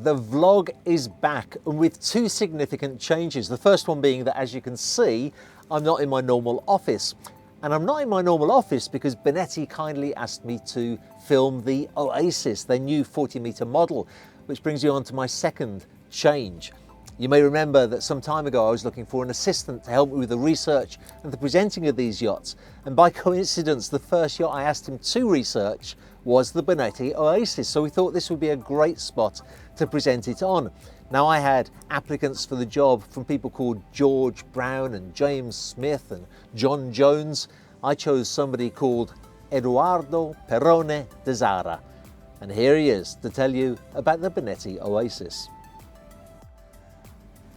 The vlog is back, and with two significant changes. The first one being that, as you can see, I'm not in my normal office. And I'm not in my normal office because Benetti kindly asked me to film the Oasis, their new 40-metre model, which brings you on to my second change. You may remember that some time ago I was looking for an assistant to help me with the research and the presenting of these yachts. And by coincidence, the first yacht I asked him to research was the Benetti Oasis. So we thought this would be a great spot to present it on. Now, I had applicants for the job from people called George Brown and James Smith and John Jones. I chose somebody called Eduardo Perrone da Zara. And here he is to tell you about the Benetti Oasis.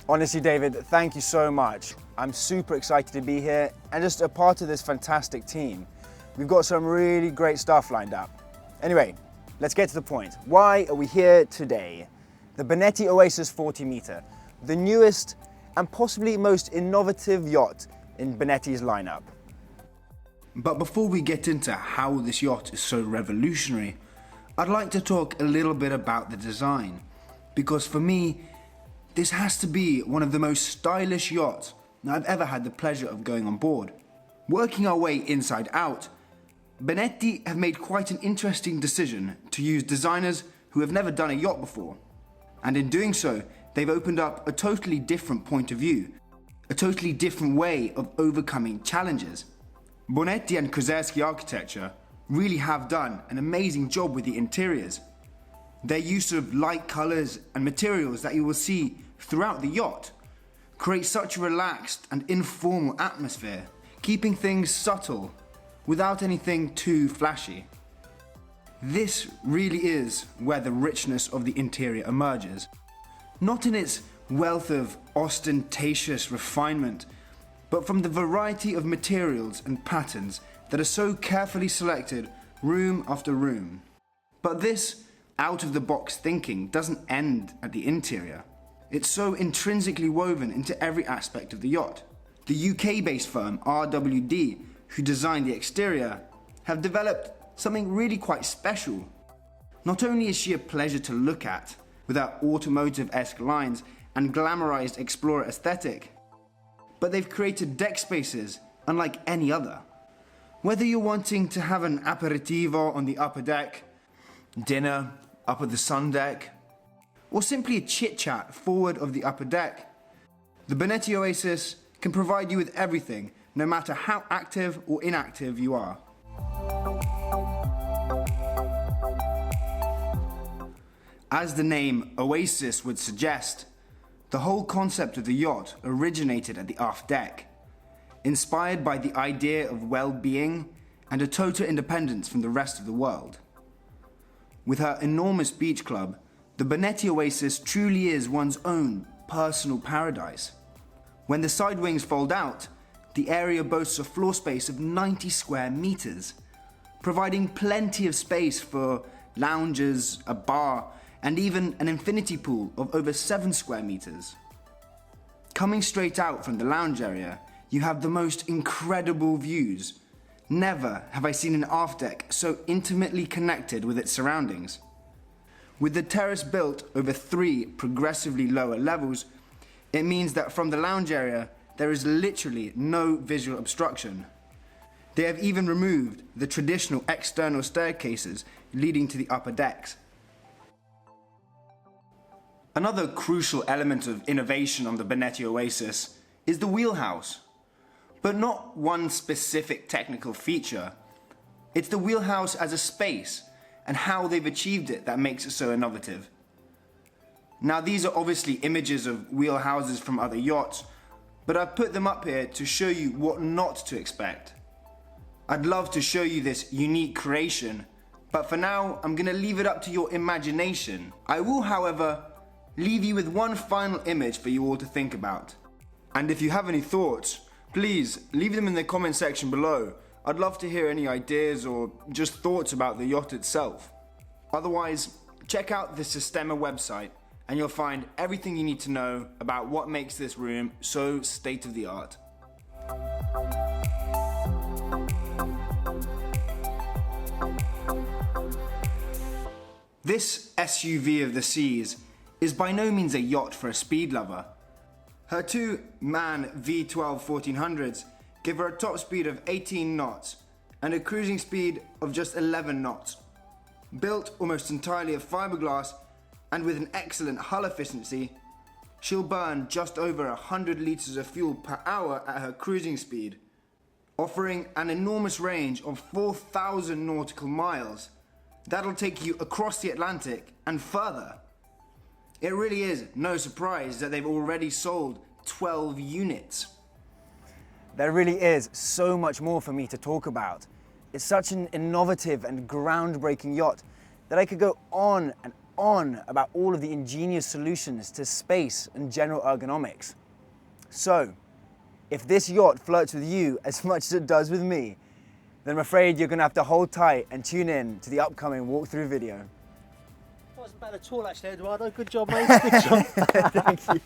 Honestly, David, thank you so much. I'm super excited to be here and just a part of this fantastic team. We've got some really great stuff lined up. Anyway, let's get to the point. Why are we here today? The Benetti Oasis 40-metre, the newest and possibly most innovative yacht in Benetti's lineup. But before we get into how this yacht is so revolutionary, I'd like to talk a little bit about the design, because for me, this has to be one of the most stylish yachts I've ever had the pleasure of going on board. Working our way inside out, Benetti have made quite an interesting decision to use designers who have never done a yacht before. And in doing so, they've opened up a totally different point of view, a totally different way of overcoming challenges. Bonetti and Kozersky Architecture really have done an amazing job with the interiors. Their use of light colours and materials that you will see throughout the yacht create such a relaxed and informal atmosphere, keeping things subtle without anything too flashy. This really is where the richness of the interior emerges. Not in its wealth of ostentatious refinement, but from the variety of materials and patterns that are so carefully selected room after room. But this out-of-the-box thinking doesn't end at the interior. It's so intrinsically woven into every aspect of the yacht. The UK-based firm RWD, who designed the exterior, have developed something really quite special. Not only is she a pleasure to look at, with her automotive-esque lines and glamorized explorer aesthetic, but they've created deck spaces unlike any other. Whether you're wanting to have an aperitivo on the upper deck, dinner up at the sun deck, or simply a chit-chat forward of the upper deck, the Benetti Oasis can provide you with everything, no matter how active or inactive you are. As the name Oasis would suggest, the whole concept of the yacht originated at the aft deck, inspired by the idea of well-being and a total independence from the rest of the world. With her enormous beach club, the Benetti Oasis truly is one's own personal paradise. When the side wings fold out, the area boasts a floor space of 90 square meters, providing plenty of space for lounges, a bar, and even an infinity pool of over 7 square meters. Coming straight out from the lounge area, you have the most incredible views. Never have I seen an aft deck so intimately connected with its surroundings. With the terrace built over 3 progressively lower levels, it means that from the lounge area, there is literally no visual obstruction. They have even removed the traditional external staircases leading to the upper decks. Another crucial element of innovation on the Benetti Oasis is the wheelhouse. But not one specific technical feature. It's the wheelhouse as a space and how they've achieved it that makes it so innovative. Now, these are obviously images of wheelhouses from other yachts, but I've put them up here to show you what not to expect. I'd love to show you this unique creation, but for now, I'm gonna leave it up to your imagination. I will, however, leave you with one final image for you all to think about. And if you have any thoughts, please leave them in the comment section below. I'd love to hear any ideas or just thoughts about the yacht itself. Otherwise, check out the Sistema website and you'll find everything you need to know about what makes this room so state-of-the-art. This SUV of the seas is by no means a yacht for a speed lover. Her two-man V12 1400s give her a top speed of 18 knots and a cruising speed of just 11 knots. Built almost entirely of fiberglass and with an excellent hull efficiency, she'll burn just over 100 litres of fuel per hour at her cruising speed, offering an enormous range of 4,000 nautical miles. That'll take you across the Atlantic and further. It really is no surprise that they've already sold 12 units. There really is so much more for me to talk about. It's such an innovative and groundbreaking yacht that I could go on and on about all of the ingenious solutions to space and general ergonomics. So, if this yacht flirts with you as much as it does with me, then I'm afraid you're going to have to hold tight and tune in to the upcoming walkthrough video. Wasn't bad at all actually, Eduardo. Good job, mate. Good job. Thank you.